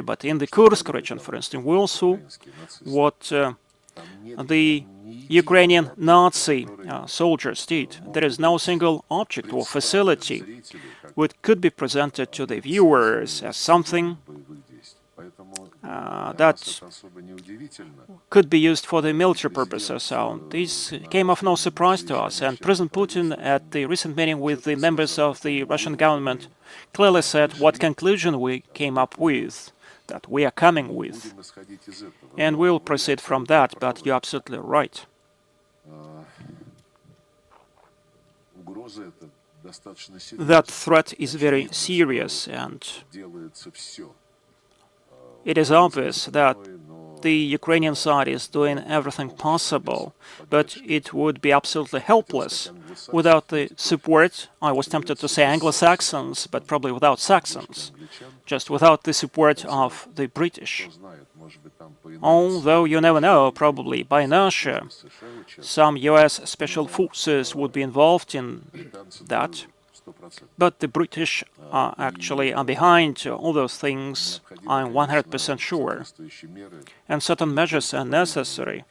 but in the Kursk region, for instance, we also saw what the Ukrainian Nazi soldiers did. There is no single object or facility which could be presented to the viewers as something that could be used for the military purposes. So this came of no surprise to us. And President Putin, at the recent meeting with the members of the Russian government, clearly said what conclusion we came up with, that we are coming with. And we'll proceed from that, but you're absolutely right. That threat is very serious, and it is obvious that the Ukrainian side is doing everything possible, but it would be absolutely helpless without the support, I was tempted to say Anglo-Saxons, but probably without Saxons, just without the support of the British. Although you never know, probably by inertia, some US special forces would be involved in that. But the British actually are behind all those things, I'm 100% sure. And certain measures are necessary,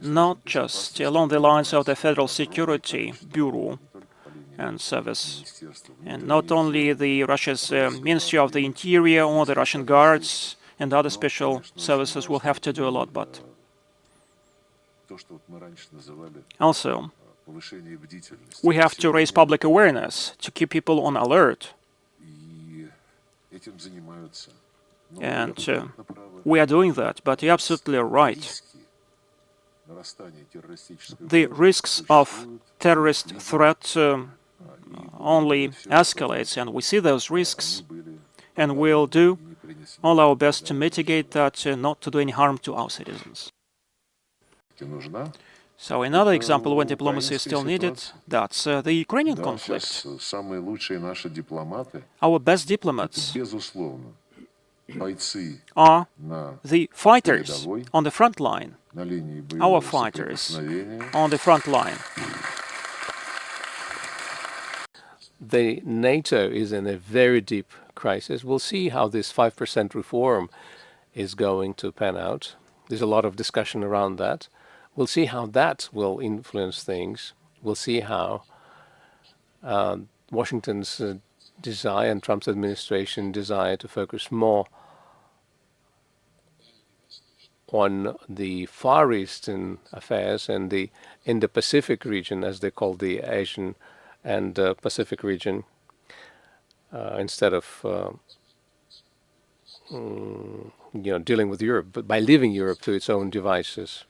not just along the lines of the Federal Security Bureau and Service, and not only the Russia's Ministry of the Interior or the Russian Guards and other special services will have to do a lot, but also we have to raise public awareness to keep people on alert. And we are doing that, but you're absolutely right. The risks of terrorist threat only escalates, and we see those risks, and we'll do all our best to mitigate that, not to do any harm to our citizens. So another example when diplomacy is still needed, that's the Ukrainian conflict. Our best diplomats are the fighters on the front line, our fighters on the front line. The NATO is in a very deep crisis. We'll see how this 5% reform is going to pan out. There's a lot of discussion around that. We'll see how that will influence things. We'll see how Washington's desire and Trump's administration desire to focus more on the Far Eastern affairs and the Indo-Pacific region, as they call the Asian and Pacific region, instead of dealing with Europe, but by leaving Europe to its own devices,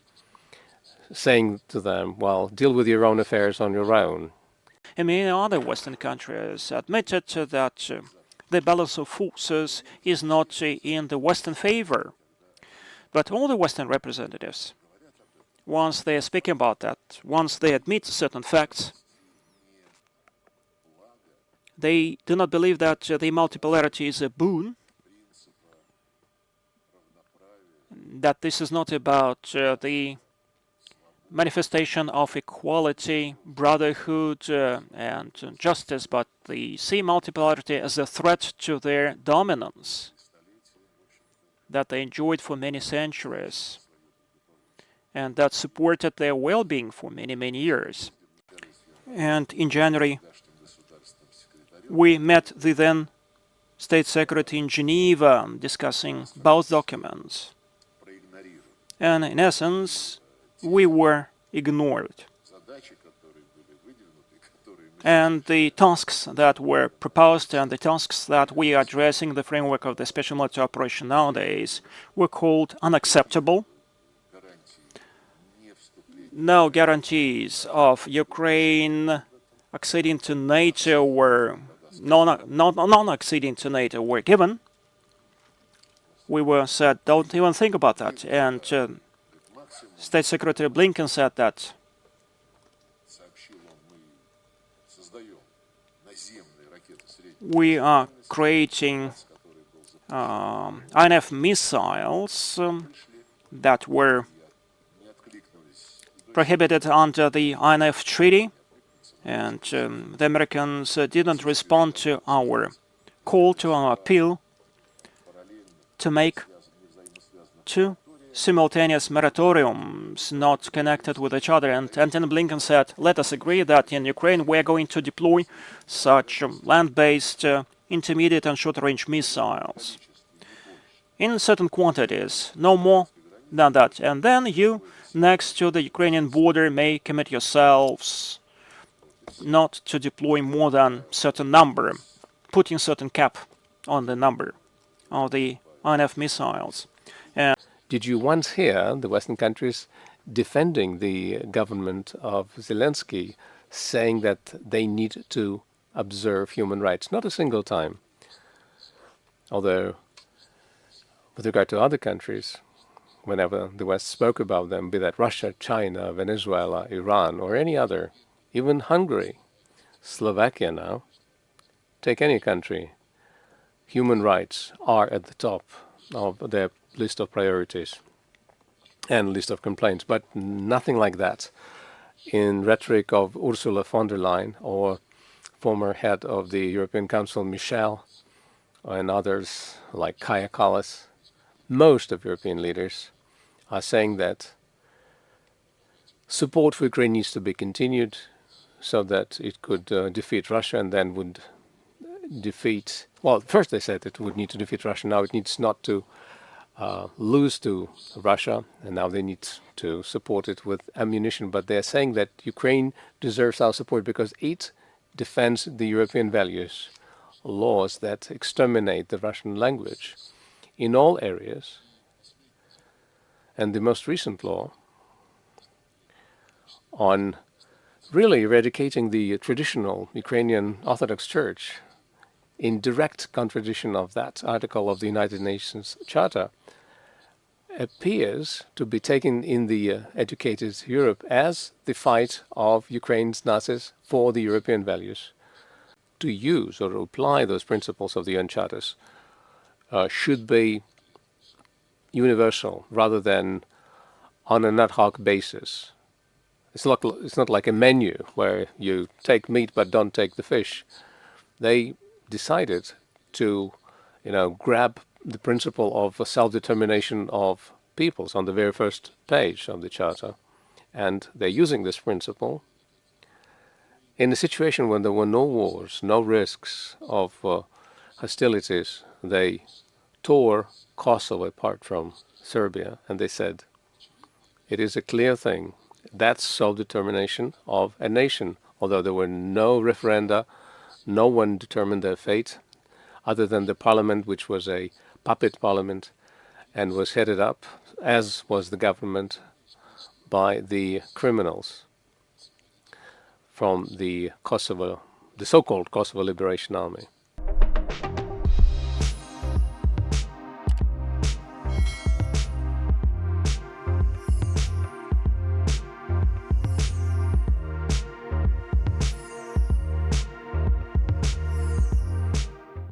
saying to them, well, deal with your own affairs on your own. And many other Western countries admitted that the balance of forces is not in the Western favor. But all the Western representatives, once they are speaking about that, once they admit certain facts, they do not believe that the multipolarity is a boon, that this is not about the manifestation of equality, brotherhood, and justice, but they see multipolarity as a threat to their dominance that they enjoyed for many centuries, and that supported their well-being for many, many years. And in January, we met the then State Secretary in Geneva discussing both documents. And in essence, we were ignored. And the tasks that were proposed and the tasks that we are addressing in the framework of the special military operation nowadays were called unacceptable. No guarantees of Ukraine acceding to NATO were non-acceding to NATO were given. We were said, don't even think about that. And State Secretary Blinken said that we are creating INF missiles that were prohibited under the INF Treaty, and the Americans didn't respond to our call, to our appeal. to make two simultaneous moratoriums not connected with each other. And Antony Blinken said, let us agree that in Ukraine we are going to deploy such land-based intermediate and short-range missiles in certain quantities, no more than that. And then you, next to the Ukrainian border, may commit yourselves not to deploy more than certain number, putting certain cap on the number of the INF missiles. Did you once hear the Western countries defending the government of Zelensky, saying that they need to observe human rights? Not a single time. Although, with regard to other countries, whenever the West spoke about them, be that Russia, China, Venezuela, Iran, or any other, even Hungary, Slovakia now, take any country, human rights are at the top of their list of priorities and list of complaints, but nothing like that in rhetoric of Ursula von der Leyen or former head of the European Council, Michel, and others like Kaja Kallas. Most of European leaders are saying that support for Ukraine needs to be continued so that it could defeat Russia and then would defeat, well, first they said it would need to defeat Russia, now it needs not to lose to Russia, and now they need to support it with ammunition. But they're saying that Ukraine deserves our support because it defends the European values, laws that exterminate the Russian language in all areas. And the most recent law on really eradicating the traditional Ukrainian Orthodox Church, in direct contradiction of that article of the United Nations Charter, appears to be taken in the educated Europe as the fight of Ukraine's Nazis for the European values. To use or apply those principles of the UN Charters should be universal rather than on an ad hoc basis. It's not like a menu where you take meat but don't take the fish. They decided to, grab the principle of self-determination of peoples on the very first page of the Charter. And they're using this principle in a situation when there were no wars, no risks of hostilities. They tore Kosovo apart from Serbia, and they said, it is a clear thing. That's self-determination of a nation. Although there were no referenda, no one determined their fate other than the parliament, which was a puppet parliament and was headed up, as was the government, by the criminals from the Kosovo, the so-called Kosovo Liberation Army.